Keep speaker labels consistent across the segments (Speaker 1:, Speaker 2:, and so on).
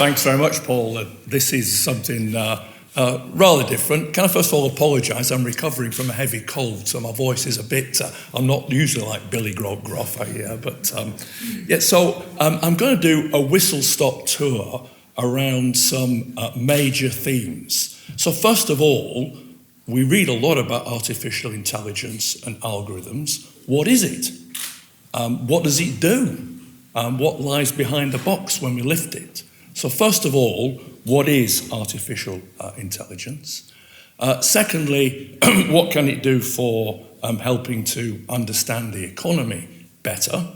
Speaker 1: Thanks very much, Paul. This is something rather different. Can I first of all apologise? I'm recovering from a heavy cold, so my voice is a bit... I'm not usually like Billy Groff, I'm going to do a whistle-stop tour around some major themes. So first of all, we read a lot about artificial intelligence and algorithms. What is it? What does it do? What lies behind the box when we lift it? So first of all, what is artificial intelligence? Secondly, what can it do for helping to understand the economy better?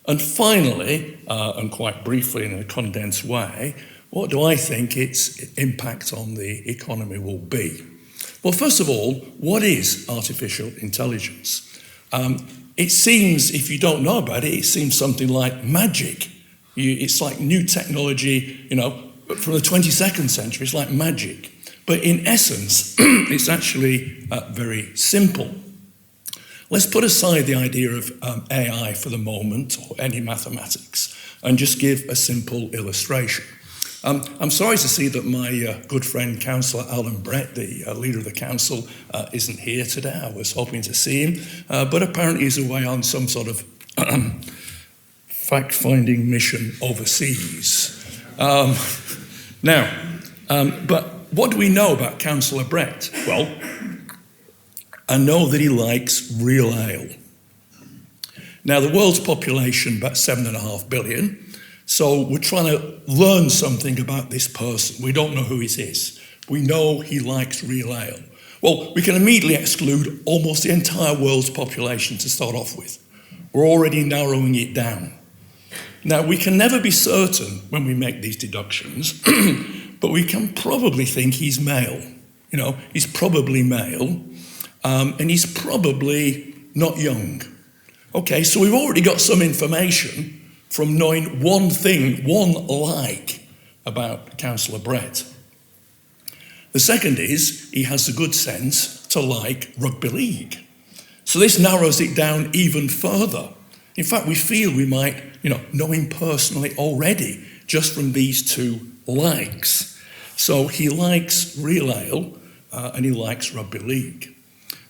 Speaker 1: And finally, and quite briefly in a condensed way, what do I think its impact on the economy will be? Well, first of all, what is artificial intelligence? It seems, if you don't know about it, it seems something like magic. It's like new technology, from the 22nd century, it's like magic. But in essence, it's actually very simple. Let's put aside the idea of AI for the moment, or any mathematics, and just give a simple illustration. I'm sorry to see that my good friend, Councillor Alan Brett, the leader of the council, isn't here today. I was hoping to see him, but apparently he's away on some sort of fact-finding mission overseas. But what do we know about Councillor Brett? Well, I know that he likes real ale. Now, the world's population, about 7.5 billion, so we're trying to learn something about this person. We don't know who he is. We know he likes real ale. Well, we can immediately exclude almost the entire world's population to start off with. We're already narrowing it down. Now, we can never be certain when we make these deductions, but we can probably think he's male. He's probably male, and he's probably not young. Okay, so we've already got some information from knowing one thing, one like, about Councillor Brett. The second is he has the good sense to like rugby league. So this narrows it down even further. In fact, we feel we might, know him personally already, just from these two likes. So he likes real ale and he likes rugby league.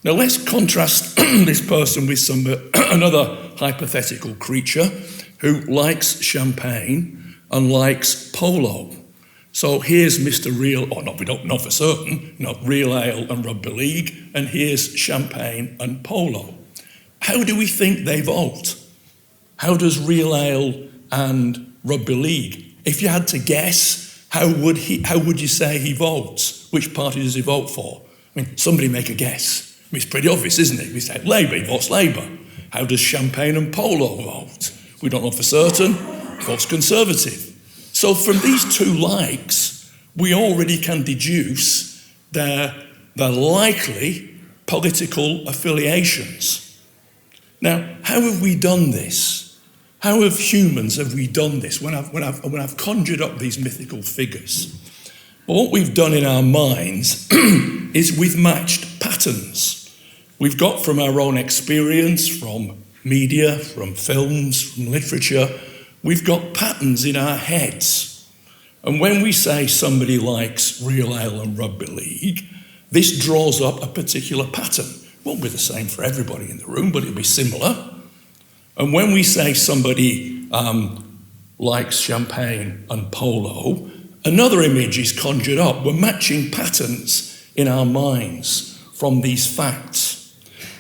Speaker 1: Now let's contrast this person with another hypothetical creature who likes champagne and likes polo. So here's Mr. Real, we don't know for certain, real ale and rugby league, and here's champagne and polo. How do we think they vote? How does real ale and rugby league? If you had to guess, how would you say he votes? Which party does he vote for? Somebody make a guess. It's pretty obvious, isn't it? We say Labour, he votes Labour. How does champagne and polo vote? We don't know for certain. He votes Conservative. So from these two likes, we already can deduce their likely political affiliations. Now, how have we done this? How have humans done this when I've conjured up these mythical figures? Well, what we've done in our minds is we've matched patterns. We've got from our own experience, from media, from films, from literature, we've got patterns in our heads. And when we say somebody likes real ale and rugby league, this draws up a particular pattern. It won't be the same for everybody in the room, but it'll be similar. And when we say somebody likes champagne and polo, another image is conjured up. We're matching patterns in our minds from these facts.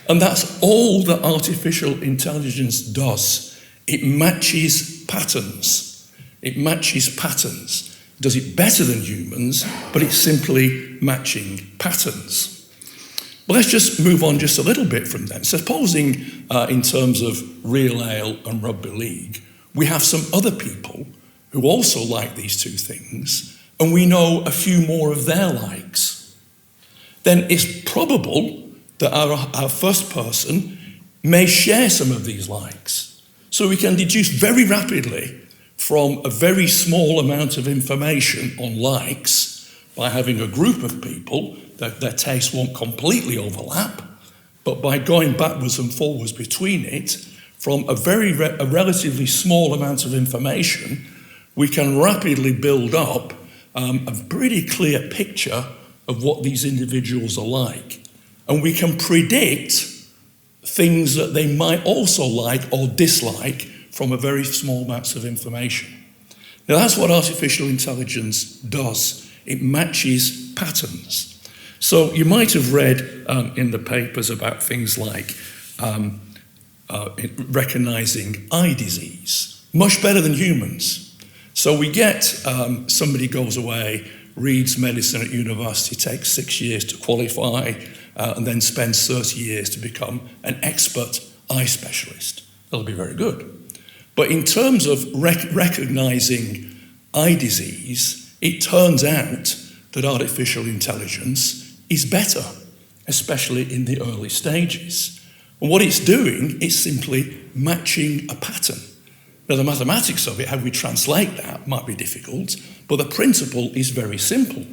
Speaker 1: And that's all that artificial intelligence does. It matches patterns. It matches patterns. It does it better than humans, but it's simply matching patterns. Well, let's just move on just a little bit from that. Supposing in terms of real ale and rugby league, we have some other people who also like these two things, and we know a few more of their likes. Then it's probable that our first person may share some of these likes. So we can deduce very rapidly from a very small amount of information on likes by having a group of people that their tastes won't completely overlap, but by going backwards and forwards between it, from a relatively small amount of information, we can rapidly build up a pretty clear picture of what these individuals are like. And we can predict things that they might also like or dislike from a very small amounts of information. Now that's what artificial intelligence does. It matches patterns. So you might have read in the papers about things like recognizing eye disease, much better than humans. So we get somebody goes away, reads medicine at university, takes 6 years to qualify, and then spends 30 years to become an expert eye specialist. That'll be very good. But in terms of recognizing eye disease, it turns out that artificial intelligence is better, especially in the early stages. And what it's doing is simply matching a pattern. Now, the mathematics of it, how we translate that, might be difficult, but the principle is very simple.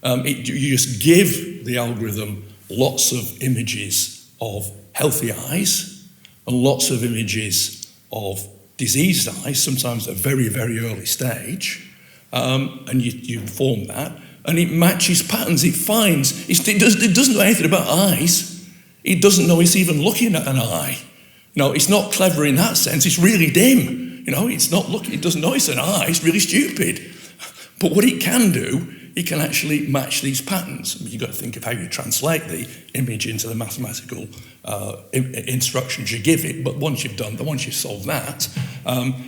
Speaker 1: You just give the algorithm lots of images of healthy eyes and lots of images of diseased eyes, sometimes at a very, very early stage, and you inform that, and it matches patterns. It finds, it doesn't know anything about eyes. It doesn't know it's even looking at an eye. No, it's not clever in that sense. It's really dim. It's not looking. It doesn't know it's an eye. It's really stupid. But what it can do, it can actually match these patterns. I mean, you've got to think of how you translate the image into the mathematical instructions you give it. But once you've solved that,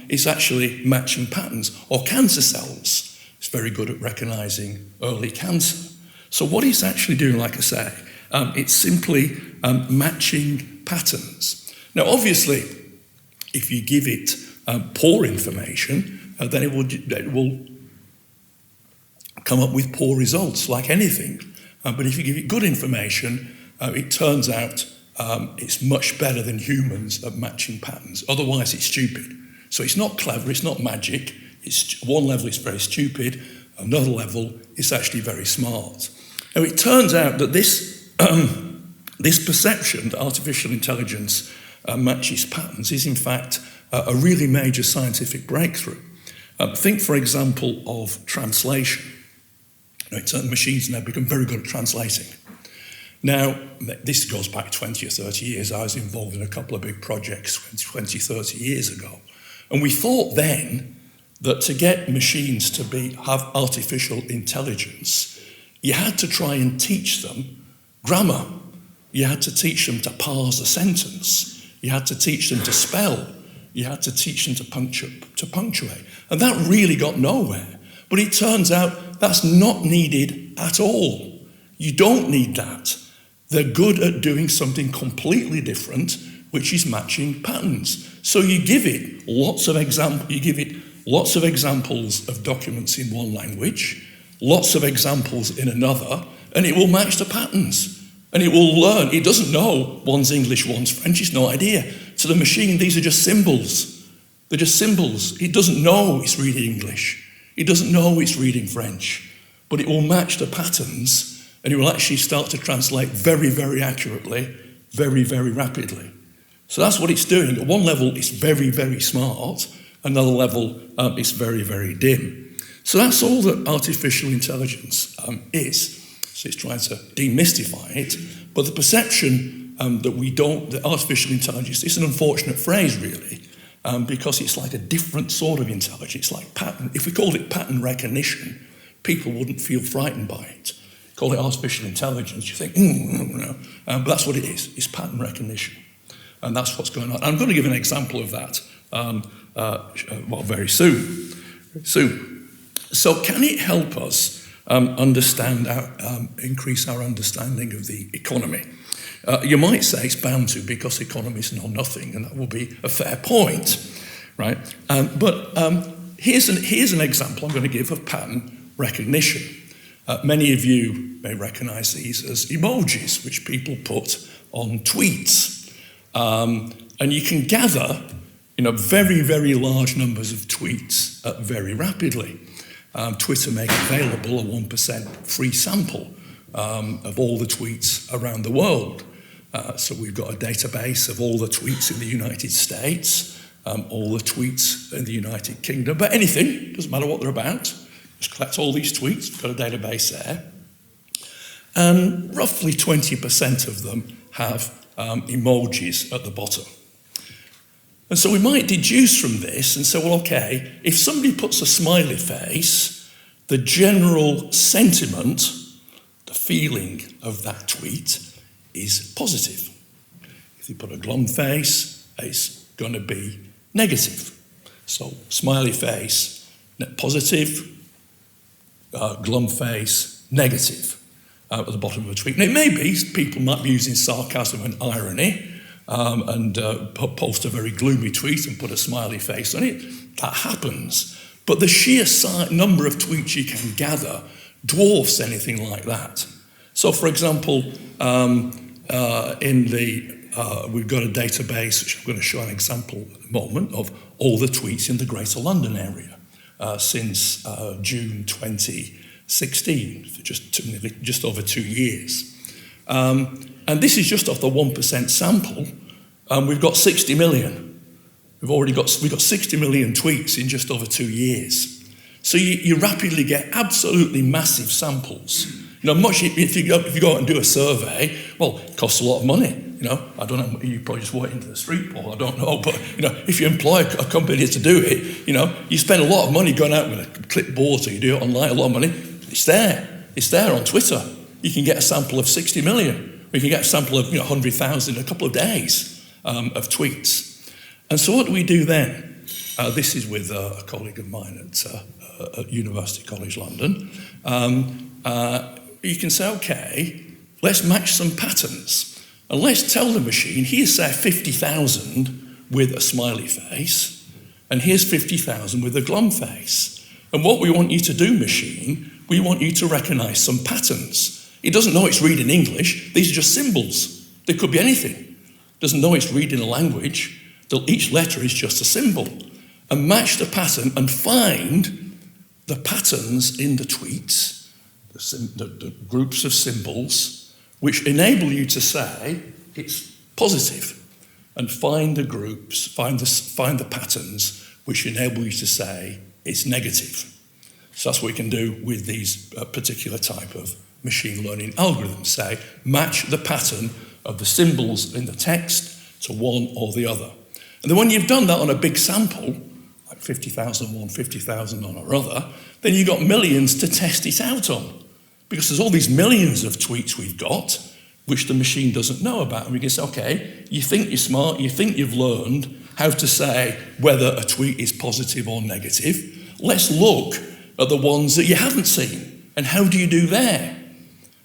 Speaker 1: it's actually matching patterns. Or cancer cells. It's very good at recognizing early cancer. So what it's actually doing, like I say, it's simply matching patterns. Now, obviously, if you give it poor information, then it will come up with poor results, like anything. But if you give it good information, it turns out it's much better than humans at matching patterns. Otherwise, it's stupid. So it's not clever, it's not magic. It's one level it's very stupid, another level it's actually very smart. Now it turns out that this perception that artificial intelligence matches patterns is in fact a really major scientific breakthrough. Think, for example, of translation. Machines now become very good at translating. Now, this goes back 20 or 30 years. I was involved in a couple of big projects 20, 30 years ago. And we thought then that to get machines to have artificial intelligence, you had to try and teach them grammar. You had to teach them to parse a sentence. You had to teach them to spell. You had to teach them to punctuate. And that really got nowhere. But it turns out that's not needed at all. You don't need that. They're good at doing something completely different, which is matching patterns. So you give it lots of examples of documents in one language, lots of examples in another, and it will match the patterns. And it will learn. It doesn't know one's English, one's French. It's no idea. To the machine, these are just symbols. They're just symbols. It doesn't know it's reading English. It doesn't know it's reading French. But it will match the patterns, and it will actually start to translate very, very accurately, very, very rapidly. So that's what it's doing. At one level, it's very, very smart. Another level, it's very, very dim. So that's all that artificial intelligence is. So it's trying to demystify it. But the perception that artificial intelligence, it's an unfortunate phrase, really, because it's like a different sort of intelligence. It's like pattern. If we called it pattern recognition, people wouldn't feel frightened by it. Call it artificial intelligence, you think, no. But that's what it is. It's pattern recognition. And that's what's going on. I'm going to give an example of that very soon. So can it help us increase our understanding of the economy? You might say it's bound to, because economists know nothing, and that will be a fair point, right? But here's an example I'm going to give of pattern recognition. Many of you may recognize these as emojis, which people put on tweets. And you can gather, very, very large numbers of tweets very rapidly. Twitter make available a 1% free sample of all the tweets around the world. So we've got a database of all the tweets in the United States, all the tweets in the United Kingdom, but anything, doesn't matter what they're about. Just collect all these tweets, we've got a database there. And roughly 20% of them have emojis at the bottom. And so we might deduce from this and say, well, okay, if somebody puts a smiley face, the general sentiment, the feeling of that tweet is positive. If you put a glum face, it's going to be negative. So smiley face, positive, glum face, negative at the bottom of a tweet. And it may be people might be using sarcasm and irony and post a very gloomy tweet and put a smiley face on it. That happens. But the sheer number of tweets you can gather dwarfs anything like that. So, for example, we've got a database, which I'm going to show an example at the moment, of all the tweets in the Greater London area since June 2016, for just over 2 years. And this is just off the 1% sample, and we've got 60 million. We've got 60 million tweets in just over 2 years. So you rapidly get absolutely massive samples. If you go out and do a survey, well, it costs a lot of money. I don't know, you probably just walk into the street, Paul, I don't know, but, if you employ a company to do it, you spend a lot of money going out with a clipboard, or you do it online, a lot of money. It's there on Twitter. You can get a sample of 60 million. We can get a sample of 100,000 in a couple of days of tweets. And so what do we do then? This is with a colleague of mine at University College London. You can say, okay, let's match some patterns. And let's tell the machine, here's say 50,000 with a smiley face, and here's 50,000 with a glum face. And what we want you to do, machine, we want you to recognize some patterns. It doesn't know it's reading English, these are just symbols. They could be anything. It doesn't know it's reading a language. Each letter is just a symbol. And match the pattern and find the patterns in the tweets, the groups of symbols, which enable you to say it's positive, and find the groups, find the patterns which enable you to say it's negative. So that's what we can do with these particular type of machine learning algorithms. Say, match the pattern of the symbols in the text to one or the other. And then when you've done that on a big sample, like 50,000 on one, 50,000 on another, then you've got millions to test it out on. Because there's all these millions of tweets we've got, which the machine doesn't know about. And we can say, okay, you think you're smart, you think you've learned how to say whether a tweet is positive or negative. Let's look at the ones that you haven't seen. And how do you do there?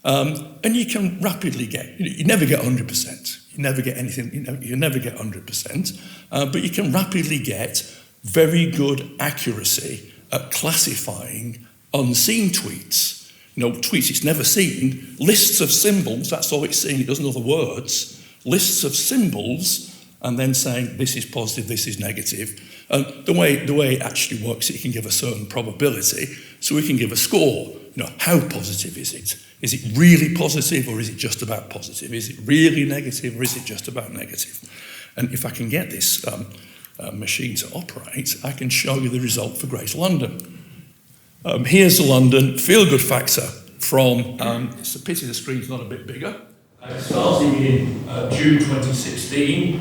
Speaker 1: And you can rapidly get, you never get 100%. You never get anything, you never get 100%. But you can rapidly get very good accuracy at classifying unseen tweets. Tweets it's never seen, lists of symbols, that's all it's seeing, it doesn't know the words, lists of symbols, and then saying this is positive, this is negative. And the way it actually works, it can give a certain probability, so we can give a score. How positive is it? Is it really positive, or is it just about positive? Is it really negative, or is it just about negative? And if I can get this machine to operate, I can show you the result for Greater London. Here's the London feel-good factor from, it's a pity the screen's not a bit bigger. Starting in June 2016,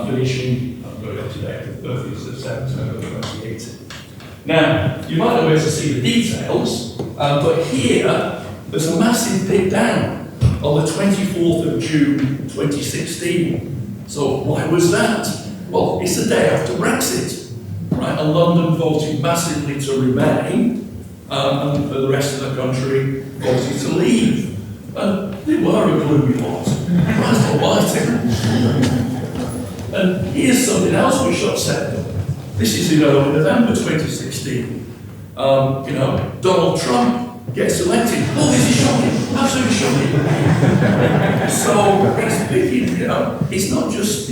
Speaker 1: finishing, I'm going up to date, the 30th of September 2018. Now, you might not be able to see the details, but here, there's a massive dip down on the 24th of June 2016. So why was that? Well, it's the day after Brexit, right? And London voted massively to remain, and for the rest of the country voted to leave. And they were a gloomy lot. That's almighty. And here's something else which upset them. This is in November 2016. Donald Trump gets elected. Oh, this is shocking, absolutely shocking. So it's picking, it's not just,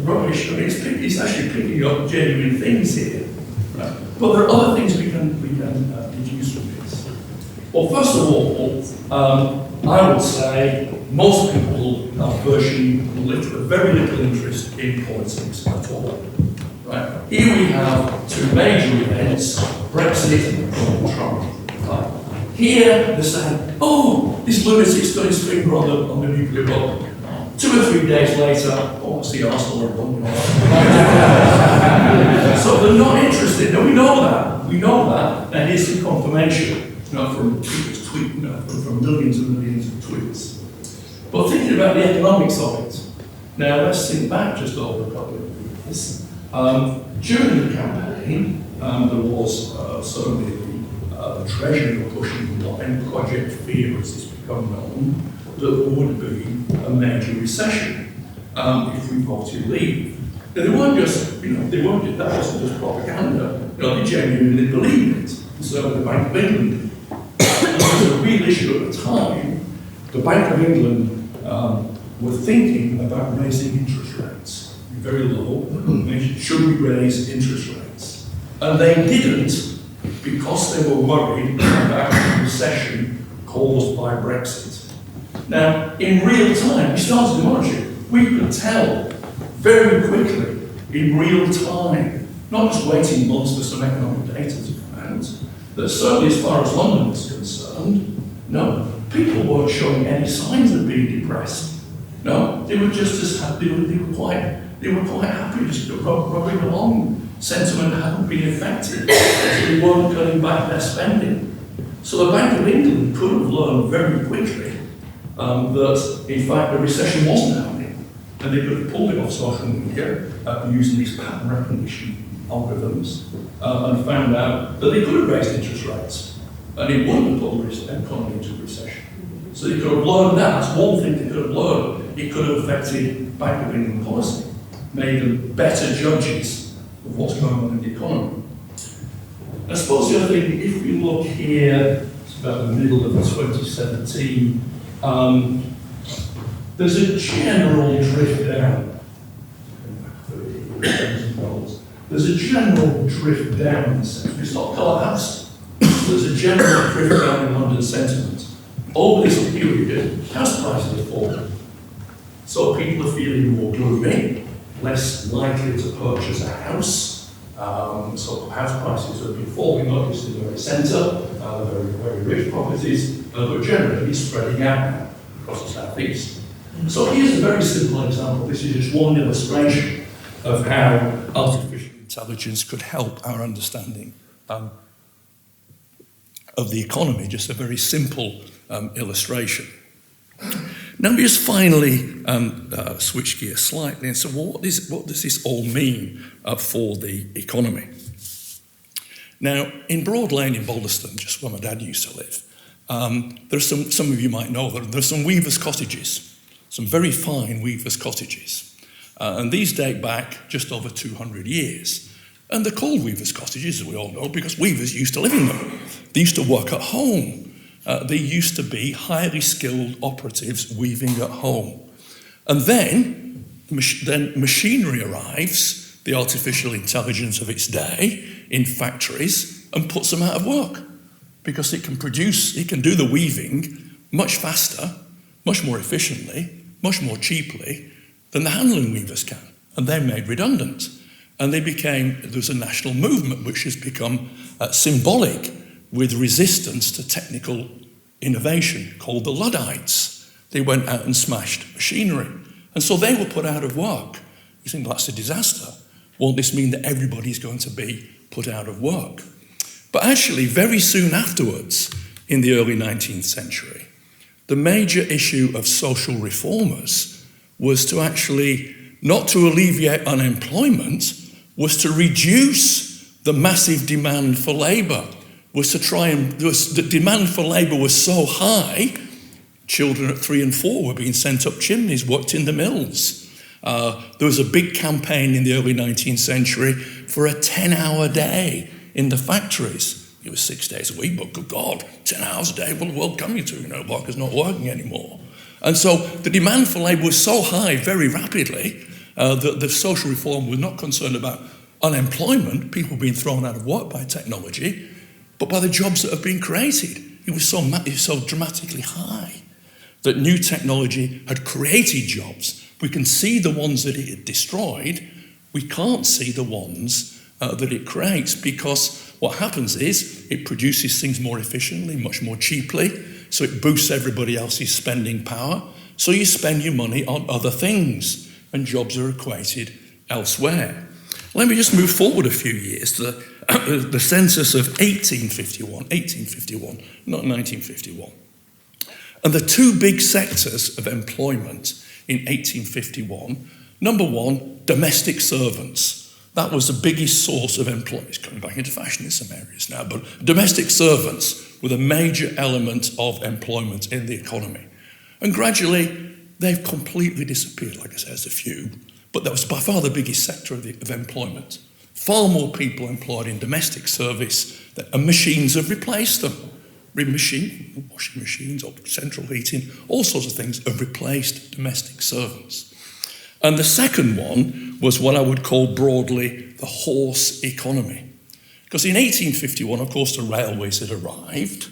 Speaker 1: rubbish. It's actually picking up genuine things here. Right? But there are other things we can deduce from this. Well, first of all, I would say most people have very little interest in politics at all. Right? Here we have two major events, Brexit and Donald Trump. Right? Here they're saying, oh, this lunatic's got his finger on the nuclear bomb. 2 or 3 days later, oh, it's the Arsenal bomb. So they're not interested. Now we know that, and here's some confirmation, from people's tweets, from millions and millions of tweets. But thinking about the economics of it, now let's think back just over a couple of years. During the campaign, there was certainly the Treasury pushing in Project Fear, as it's become known, that there would be a major recession if we voted leave. Now, they weren't just, that wasn't just propaganda. They genuinely believed it. So the Bank of England, it was a real issue at the time. The Bank of England were thinking about raising interest rates. Very low. Should we raise interest rates? And they didn't because they were worried about a recession caused by Brexit. Now, in real time, we started to monitor it. We could tell very quickly, in real time, not just waiting months for some economic data to come out, that certainly as far as London was concerned, no, people weren't showing any signs of being depressed. No, they were just as happy, they were quite happy just rubbing along. Sentiment hadn't been affected, so they weren't cutting back their spending. So the Bank of England could have learned very quickly that, in fact, the recession wasn't happening, and they could have pulled it off social media using these pattern recognition algorithms and found out that they could have raised interest rates, and it wouldn't have put the economy into a recession. So they could have learned that. That's one thing they could have learned. It could have affected Bank of England policy, made them better judges of what's going on in the economy. I suppose the other thing, if we look here, it's about the middle of 2017, there's a general drift down. There's a general drift down in the sense. It's not collapsed. There's a general drift down in London sentiment. Over this period, house prices have fallen. So people are feeling more gloomy, less likely to purchase a house. So house prices have been falling, not just in the very centre, very, very rich properties, but generally spreading out now across the southeast. So here's a very simple example. This is just one illustration of how artificial intelligence could help our understanding of the economy. Just a very simple illustration. Now we just finally switch gears slightly and say, well, what does this all mean for the economy? Now, in Broad Lane in Balderston, just where my dad used to live, there's some of you might know that there's some weavers' cottages, some very fine weavers' cottages. And these date back just over 200 years. And they're called weavers' cottages, as we all know, because weavers used to live in them. They used to work at home. They used to be highly skilled operatives weaving at home. And then machinery arrives, the artificial intelligence of its day, in factories, and puts them out of work. Because it can do the weaving much faster, much more efficiently, much more cheaply than the handloom weavers can. And they're made redundant. And there's a national movement which has become symbolic with resistance to technical innovation called the Luddites. They went out and smashed machinery. And so they were put out of work. You think that's a disaster. Won't this mean that everybody's going to be put out of work? But actually, very soon afterwards, in the early 19th century, the major issue of social reformers was to actually, not to alleviate unemployment, was to reduce the massive demand for labour. The demand for labour was so high, children at 3 and 4 were being sent up chimneys, worked in the mills. There was a big campaign in the early 19th century for a 10-hour day in the factories. It was 6 days a week, but good God, 10 hours a day, what the world coming to? Workers not working anymore. And so the demand for labour was so high very rapidly that the social reform was not concerned about unemployment, people being thrown out of work by technology, but by the jobs that have been created. It was so dramatically high. that new technology had created jobs. We can see the ones that it had destroyed. We can't see the ones that it creates, because what happens is it produces things more efficiently, much more cheaply, so it boosts everybody else's spending power. So you spend your money on other things, and jobs are created elsewhere. Let me just move forward a few years to the census of 1851, not 1951. And the two big sectors of employment in 1851, number one, domestic servants. That was the biggest source of employment. It's coming back into fashion in some areas now, but domestic servants were the major element of employment in the economy. And gradually, they've completely disappeared. Like I said, there's a few, but that was by far the biggest sector of employment. Far more people employed in domestic service, and machines have replaced them. Washing machines or central heating, all sorts of things have replaced domestic servants. And the second one was what I would call broadly the horse economy. Because in 1851, of course, the railways had arrived,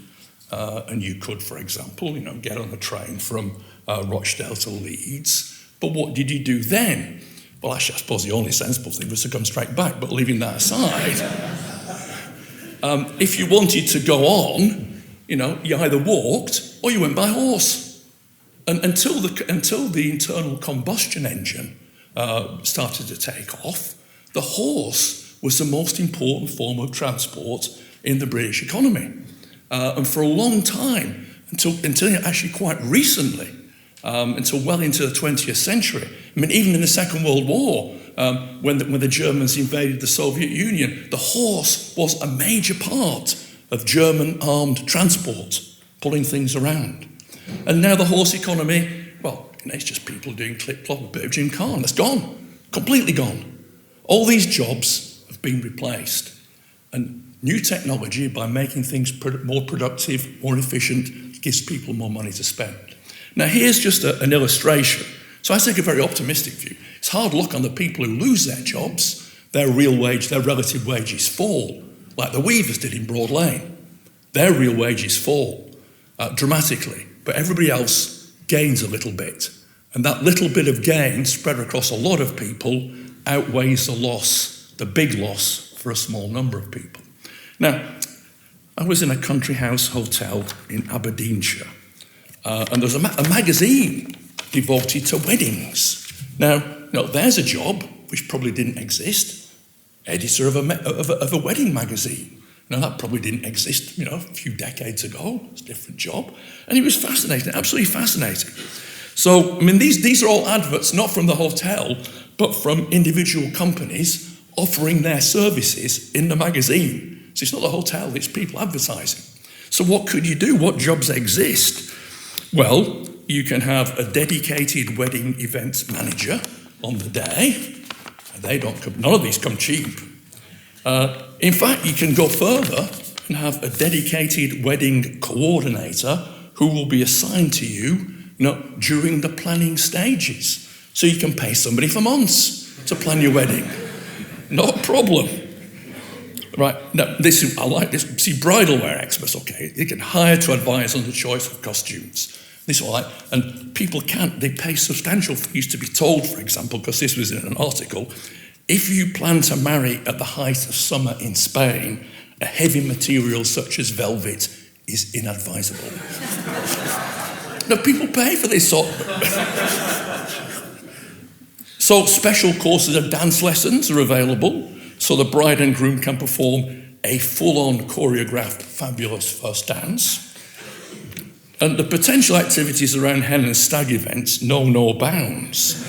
Speaker 1: and you could, for example, get on a train from Rochdale to Leeds. But what did you do then? Well, actually, I suppose the only sensible thing was to come straight back, but leaving that aside, if you wanted to go on, you either walked or you went by horse. And until the internal combustion engine started to take off, the horse was the most important form of transport in the British economy. And for a long time, until actually quite recently, until well into the 20th century, I mean, even in the Second World War, when the Germans invaded the Soviet Union, the horse was a major part of German armed transport, pulling things around. And now the horse economy, well, it's just people doing clip-clop, a bit of Jim Carn. That's gone, completely gone. All these jobs have been replaced. And new technology, by making things more productive, more efficient, gives people more money to spend. Now, here's just an illustration. So I take a very optimistic view. It's hard luck on the people who lose their jobs. Their relative wages fall, like the weavers did in Broad Lane. Their real wages fall dramatically, but everybody else gains a little bit. And that little bit of gain spread across a lot of people outweighs the big loss for a small number of people. Now, I was in a country house hotel in Aberdeenshire, and there was a magazine devoted to weddings. Now, there's a job which probably didn't exist. Editor of a wedding magazine. Now, that probably didn't exist, a few decades ago. It's a different job. And it was fascinating, absolutely fascinating. So, I mean, these are all adverts, not from the hotel, but from individual companies offering their services in the magazine. So it's not the hotel, it's people advertising. So what could you do? What jobs exist? Well, you can have a dedicated wedding events manager on the day. None of these come cheap. In fact, you can go further and have a dedicated wedding coordinator who will be assigned to you, during the planning stages. So you can pay somebody for months to plan your wedding. Not a problem. Right, now I like this. See, bridal wear experts, okay, they can hire to advise on the choice of costumes. This is what and people they pay substantial fees to be told, for example, because this was in an article, if you plan to marry at the height of summer in Spain, a heavy material such as velvet is inadvisable. Now, people pay for this sort. So special courses of dance lessons are available, so the bride and groom can perform a full-on choreographed, fabulous first dance. And the potential activities around hen and stag events know no bounds.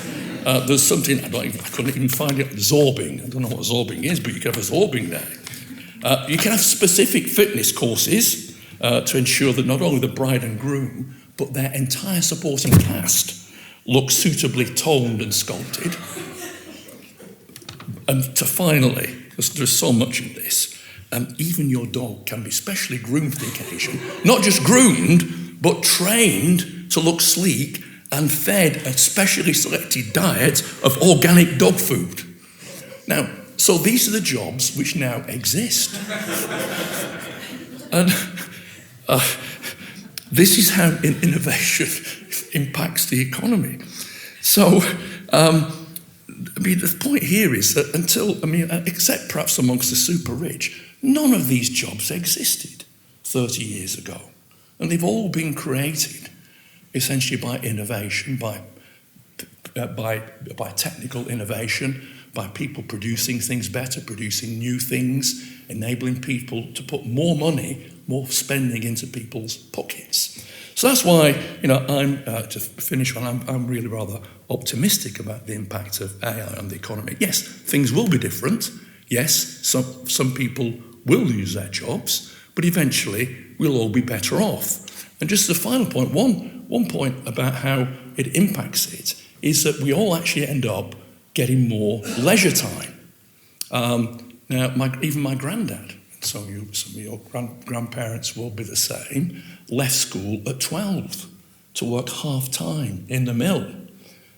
Speaker 1: There's something, I couldn't even find it, zorbing. I don't know what zorbing is, but you can have a zorbing day. You can have specific fitness courses to ensure that not only the bride and groom, but their entire supporting cast look suitably toned and sculpted. And to finally, because there's so much in this, even your dog can be specially groomed for the occasion. Not just groomed, but trained to look sleek and fed a specially selected diet of organic dog food. Now, so these are the jobs which now exist. And this is how innovation impacts the economy. So, I mean, the point here is that except perhaps amongst the super rich, none of these jobs existed 30 years ago. And they've all been created essentially by innovation, by technical innovation, by people producing things better, producing new things, enabling people to put more money, more spending into people's pockets. So that's why, I'm to finish on. I'm really rather optimistic about the impact of AI on the economy. Yes, things will be different. Yes, some people will lose their jobs, but eventually we'll all be better off. And just as a final point, one point about how it impacts it is that we all actually end up getting more leisure time. Now, even my granddad, some of your grandparents will be the same, left school at 12 to work half-time in the mill.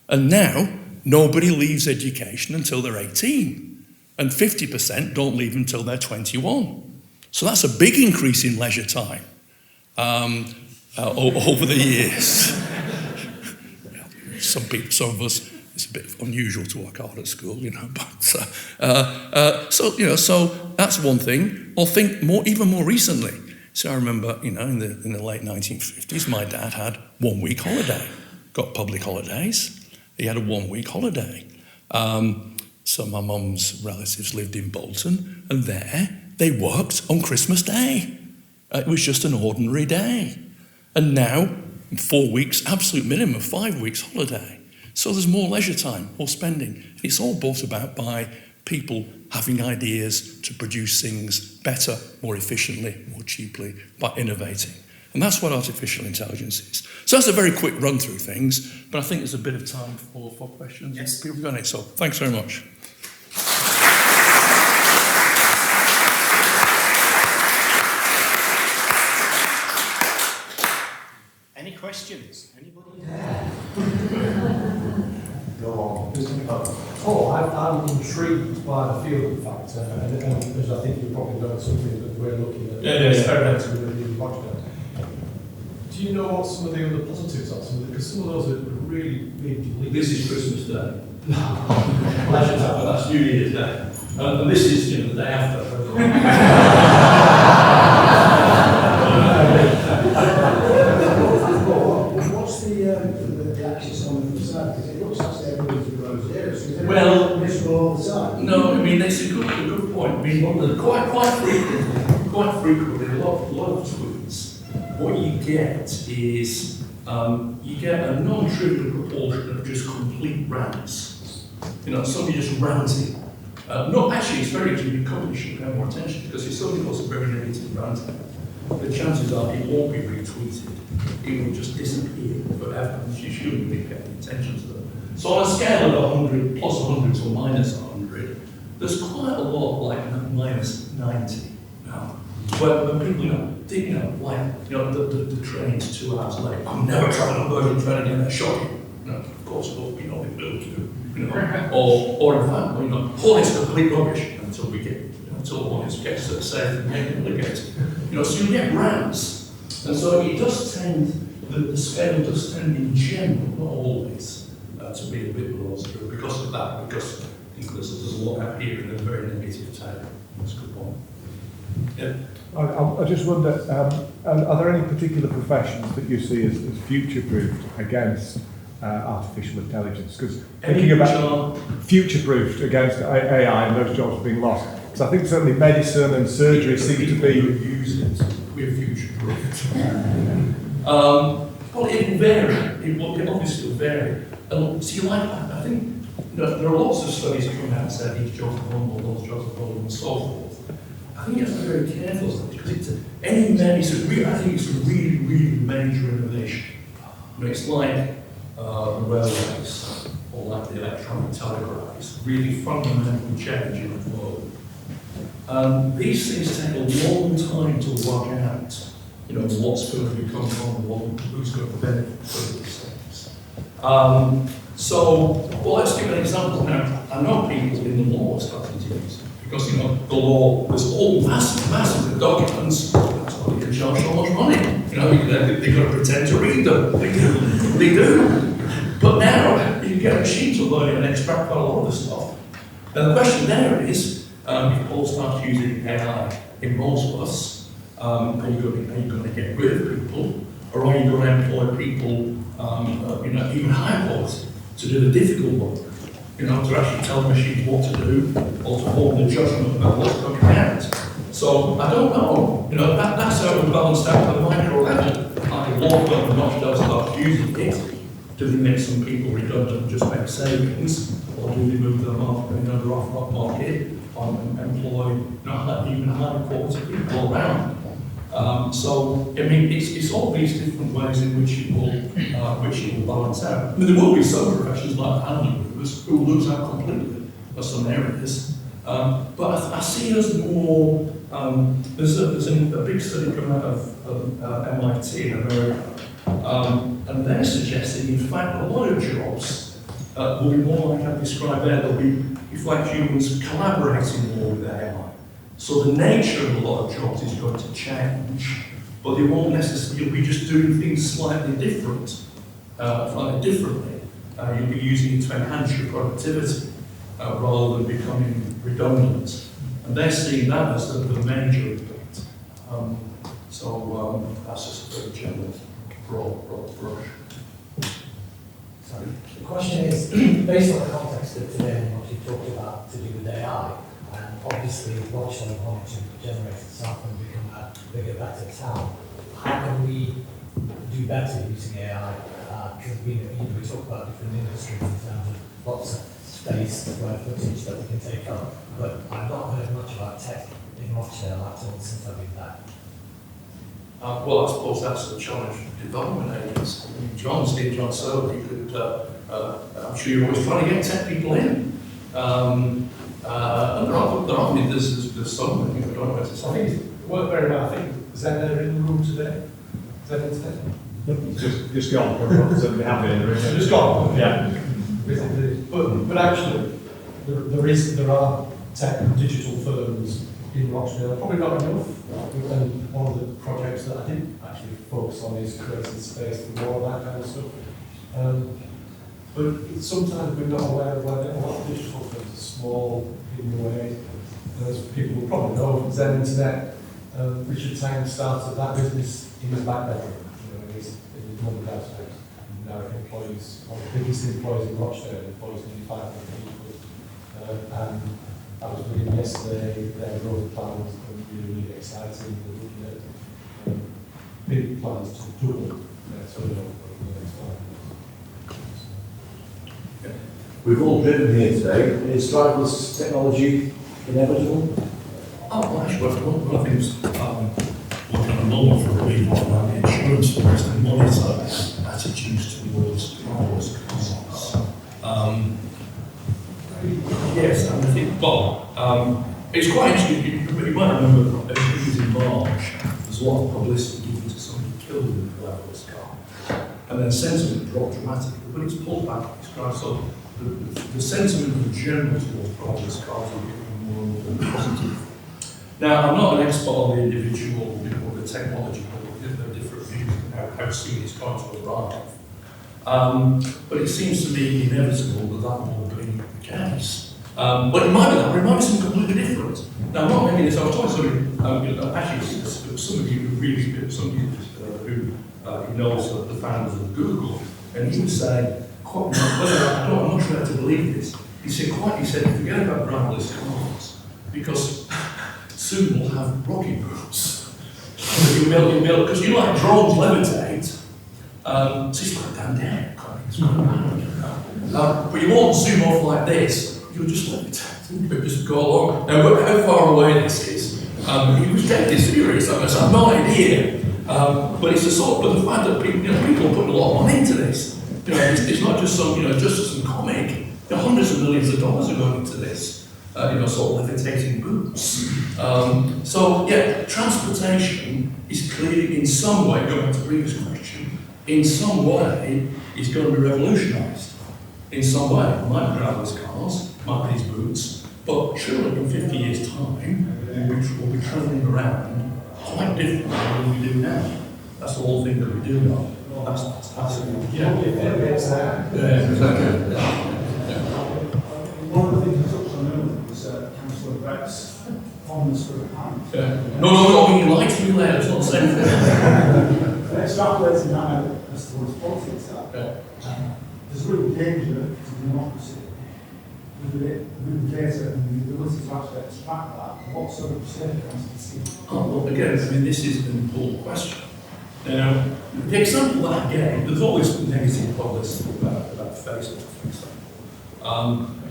Speaker 1: And now, nobody leaves education until they're 18. And 50% don't leave until they're 21. So that's a big increase in leisure time over the years. Some of us, it's a bit unusual to work hard at school, but so that's one thing. Or think even more recently. So I remember, in the late 1950s, my dad had 1 week holiday, got public holidays. He had a 1 week holiday. So my mum's relatives lived in Bolton, and there they worked on Christmas Day. It was just an ordinary day. And now, 4 weeks, absolute minimum, 5 weeks holiday. So there's more leisure time, more spending. It's all brought about by people having ideas to produce things better, more efficiently, more cheaply, by innovating. And that's what artificial intelligence is. So that's a very quick run through things, but I think there's a bit of time for questions.
Speaker 2: Yes.
Speaker 1: People got it, so thanks very much.
Speaker 2: Any questions? Anybody?
Speaker 3: Go on. I'm intrigued by the field factor, and as I think you probably know, something that we're looking at experimenting with a new project. Do you know what some of the other positives are? Because some of those are really big leaps.
Speaker 4: This is Christmas Day.
Speaker 3: Leisure time.
Speaker 4: That's New Year's Day. And this is the day after.
Speaker 5: What's the axis on the facade? Because it looks like everybody's grows there. So
Speaker 4: Well,
Speaker 5: miserable all the time.
Speaker 4: no, I mean, that's a good point. I mean, quite frequently, a lot of tweets, what you get is you get a non-trivial proportion of just complete rants. Somebody just ranting. No, actually, it's very interesting. Companies should pay more attention, because if somebody does a very negative rant, the chances are it won't be retweeted. It will just disappear forever. You shouldn't be paying attention to them. So on a scale of 100, plus 100 to minus 100, there's quite a lot like minus 90 now. When people, the train's 2 hours late. I'm never traveling on Virgin Train again. They're shocking. Of course, we know they will do. Or in fact, Hornet's complete rubbish until Hornets gets safe and get so you get rants, and so it does tend, the scale does tend in general, not always, to be a bit below zero because of that. Because there's a lot out here in a very negative tone. That's a good point. Yeah.
Speaker 6: I just wonder, are there any particular professions that you see as future-proofed against artificial intelligence? Because thinking about future-proofed against AI and those jobs being lost, because I think certainly medicine and surgery seem to be...
Speaker 4: use it. We're future-proofed. Well, it will vary. It obviously will vary. See, I think there are lots of studies coming out and say these jobs are vulnerable, those jobs are vulnerable, and so forth. I think you have to be very careful because I think it's a really, really major innovation. It's like railways or like the electronic telegraph. It's really fundamental change in the world. These things take a long time to work out. What's going to become vulnerable, who's going to benefit from these things. Let's give an example now. I know people in the law are starting to use it. Because, the law, there's all massive documents, that's why you can charge so much money. They've got to pretend to read them. They do. But now, you can get a machine to learn and extract quite a lot of the stuff. Now the question there is, if Paul starts using AI in most of us, are you going to get rid of people, or are you going to employ people, even higher quality, to do the difficult work? To actually tell the machines what to do, or to hold the judgment about what's coming out. So I don't know. That's how we balanced out at the micro level. Like law firm and not just start using it. Do they make some people redundant and just make savings, or do they move them off, they're off market, and employ even higher quality people around? It's all these different ways in which it will balance out. I mean, there will be some professions like handlers who will lose out completely for some areas. But I see us more. There's a big study coming out of MIT in America, and they're suggesting, in fact, a lot of jobs will be more like I described there. They'll be, if like humans, collaborating more with AI. So the nature of a lot of jobs is going to change, but they won't necessarily be just doing things slightly differently. You'll be using it to enhance your productivity rather than becoming redundant. And they're seeing that as the major impact. That's just a very general, broad brush.
Speaker 7: Sorry. The question is, based on the context of today and what you talked about to do with AI, and obviously watching wanting to generate itself and become a bigger, better town, how can we do better using AI? Because we talk about different industries in terms of lots of space, square footage that we can take up, but I've not heard much about tech in Rochdale at all since I've been back.
Speaker 4: Well, I suppose that's the challenge of development agents. John Soberly could, I'm sure you're always trying to get tech people in. And there are there's some that I don't know where to say.
Speaker 3: I think it worked very well. I think Zen are in the room today. Zen in today?
Speaker 6: Just gone. So they have been in the room.
Speaker 3: Just gone?
Speaker 6: Yeah.
Speaker 3: But actually, there are tech and digital firms in Rochdale, probably not enough. And one of the projects that I did actually focus on is creating space for more of that kind of stuff. But sometimes we're not aware of where a lot of digital firms are small in the way. As people will probably know, Zen Internet, Richard Tang started that business in his back bedroom, in his mum and dad's house. Now it employs, one of the biggest employees in Rochdale, employs nearly 500 people. And I was with him yesterday, their growth plans are really exciting. They're looking at big plans to double their turnover over the next 5 years.
Speaker 8: We've all driven here today. Is driverless technology inevitable?
Speaker 4: Oh, well, actually, one of the things looking at the moment for relief on the insurance first and monitor attitudes towards driverless cars. Yes, and I think, it's quite interesting. You might remember it was in March, there's a lot of publicity given to somebody killed in a driverless car. And then sentiment dropped dramatically, but it's pulled back, it's kind of so the sentiment in general towards driverless cars is becoming more and more positive. Now, I'm not an expert on the individual or the technology, but there are different views on how soon it's going to arrive. But it seems to me inevitable that will be the case. But it might be something completely different. Now, I'm not making this, I was talking to somebody, actually, some of you who really, somebody who knows the founders of Google, and he was saying, I'm not sure how to believe this. He said, forget about driverless cars, because soon we'll have rocket boots. Because you know, like drones levitate, so it's like down there. But you won't zoom off like this, you'll just levitate, you'll just go along. Now, how far away this is, he was deadly serious, I have no idea. But it's a sort of, but the fact that people are putting a lot of money into this. It's not just some, just some comic. Hundreds of millions of dollars are going into this, sort of levitating boots. Transportation is clearly in some way, going back to the previous question, in some way is going to be revolutionised. In some way, it might be driverless cars, might be these boots, but surely in 50 years' time, we'll be travelling around quite differently than we do now. That's the whole thing that we do know. That's absolutely, yeah. Exactly.
Speaker 5: One of the things I touched on earlier was Councillor Brett's fondness for the pan.
Speaker 4: No, you like to be there, it's not the same thing.
Speaker 5: Extrapolating that out as towards politics, there's real danger to democracy with the data and the ability to actually extract that. What sort of circumstances do you see?
Speaker 4: Oh, well, again, I mean, this is an important question. Now, the example that I gave, there's always negative publicity about Facebook, for example.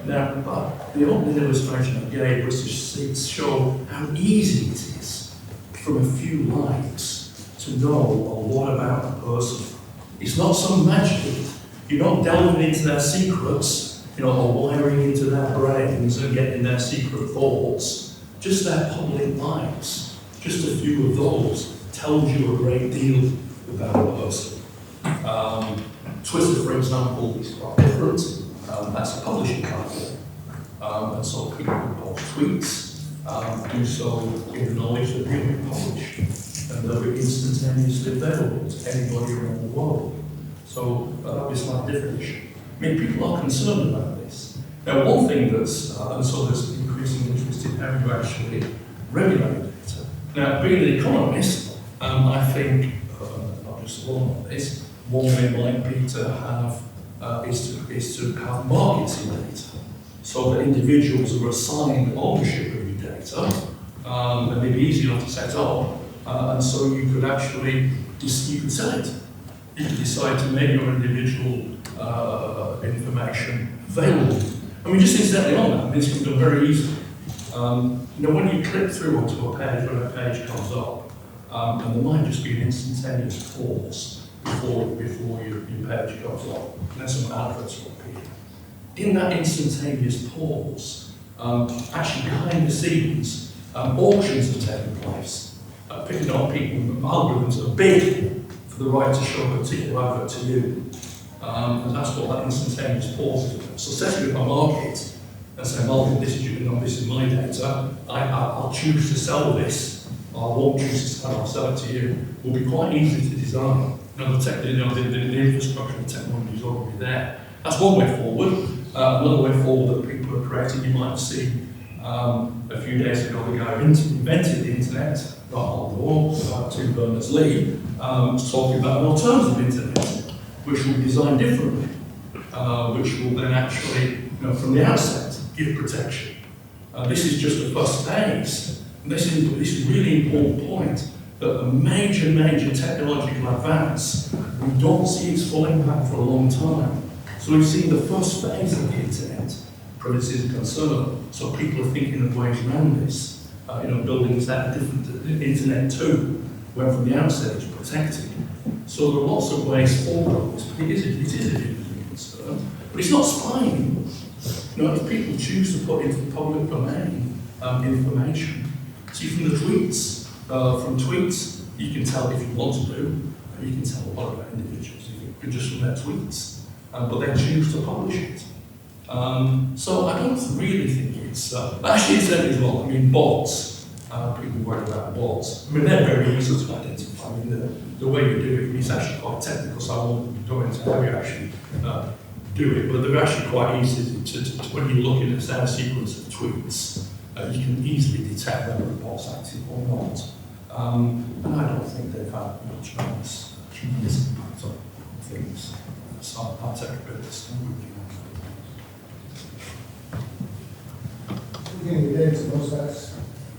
Speaker 4: Now, but the opening illustration I gave was to show how easy it is from a few likes to know a lot about a person. It's not some magic. You're not delving into their secrets, or wiring into their brains and getting their secret thoughts. Just their public likes, just a few of those, tells you a great deal about a person. Twitter, for example, is quite different. That's a publishing platform. And so people can post tweets, do so in the knowledge that they'll be published, and they'll be instantaneously available to anybody around the world. So that'll be a slightly different issue. I mean, people are concerned about this. Now, one thing that's, and so there's increasing interest in how you actually regulate data. Now, being an economist, I think, not just alone on this, one way might be to have, is to have markets in data, so that individuals are assigned ownership of your data, and they'd be easy enough to set up, and so you could actually, you could sell it. You could decide to make your individual information available. I mean, just incidentally on that, this can be done very easily. When you click through onto a page, when a page comes up, and there might just be an instantaneous pause before your page comes up, and then some adverts will appear. In that instantaneous pause, actually behind the scenes, auctions are taking place, picking up people, algorithms are bid for the right to show a particular advert to you. And that's what that instantaneous pause is about. So setting up a market and saying, well, this is my data, I'll choose to sell this, or I won't choose to sell it, I'll sell it to you, will be quite easy to design. The infrastructure and technology is already there. That's one way forward. Another way forward that people are creating, you might have seen a few days ago, the guy who invented the internet, not Al Tim Berners-Lee, was talking about an alternative internet, which will be designed differently, which will then actually, from the outset, give protection. This is just the first phase. And this is a really important point, that a major technological advance, we don't see its full impact for a long time. So we've seen the first phase of the internet, privacy is a concern, so people are thinking of ways around this, building that different internet too, where from the outset it's protected. So there are lots of ways forward this, but it is a big concern. But it's not spying. If people choose to put into the public domain information, see from the tweets, from tweets, you can tell if you want to do, you can tell a lot about individuals, just from their tweets, but they choose to publish it. So I don't really think it's, actually it's as well, bots, people worry about bots. They're very easy to identify. The way you do it is actually quite technical, so I won't go into how you actually do it, but they're actually quite easy to when you're looking at a sequence of tweets, you can easily detect whether the bot's active or not. And I don't think they've had much tremendous impact on things. So I'll take a bit of this.
Speaker 5: Looking at the data, most that's,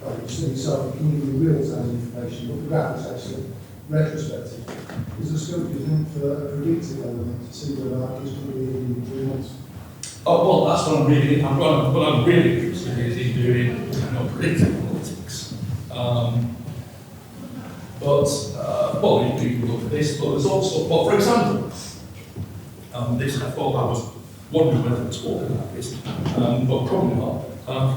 Speaker 5: like you said yourself, you can give you real-time information, but the graph is actually retrospective. Is there scope, do you think, for a predictive element to see where the market is going to be in 3 months?
Speaker 4: Oh, well, that's what I'm really interested in, is doing predictive analytics. You can look at this, but there's also, for example, this, I thought I was wondering whether to talk about this, but probably not.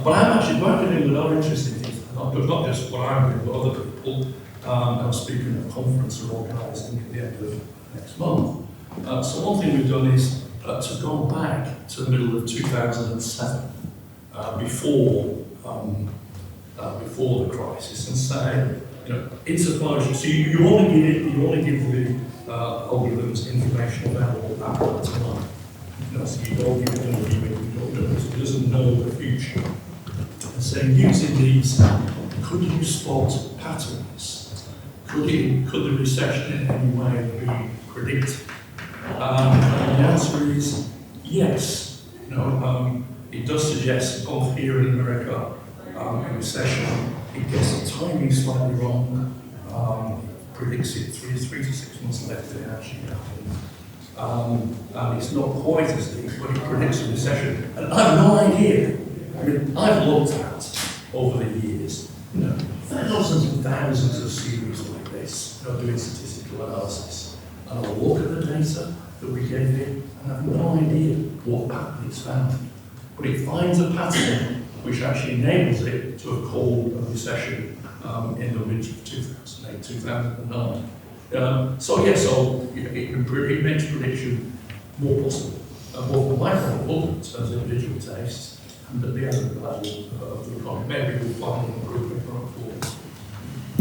Speaker 4: But I'm actually working with other interesting things, not just what I'm doing, but other people. I'm speaking at a conference we're organising at the end of next month. So one thing we've done is to go back to the middle of 2007, before the crisis, and say, insofar as you only give the algorithms information available at that time. So you don't give it an agreement, you don't know, so it doesn't know the future. And so using these, could you spot patterns? Could the recession in any way be predicted? And the answer is yes. It does suggest both here in America, a recession, it gets the timing slightly wrong, predicts it 3 to 6 months later than it actually happens. And it's not quite as deep, but it predicts a recession. And I have no idea. I mean, I've looked at, over the years, thousands and thousands of series like this, doing statistical analysis. And I'll look at the data that we gave it, and I have no idea what pattern it's found. But it finds a pattern which actually enables it to have called a recession in the winter of 2008, 2009. So it makes prediction more possible, both the micro level in terms of individual tastes, and at the other level of the economy. Maybe we'll find an improvement going forward.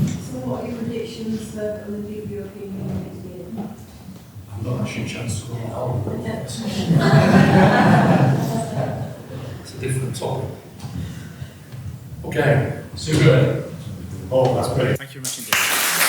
Speaker 9: So what are your predictions for the new European Union next year?
Speaker 4: I'm not actually a chance to go on. It's a different topic. Okay, super.
Speaker 2: Oh, that's brilliant. Thank you very much indeed.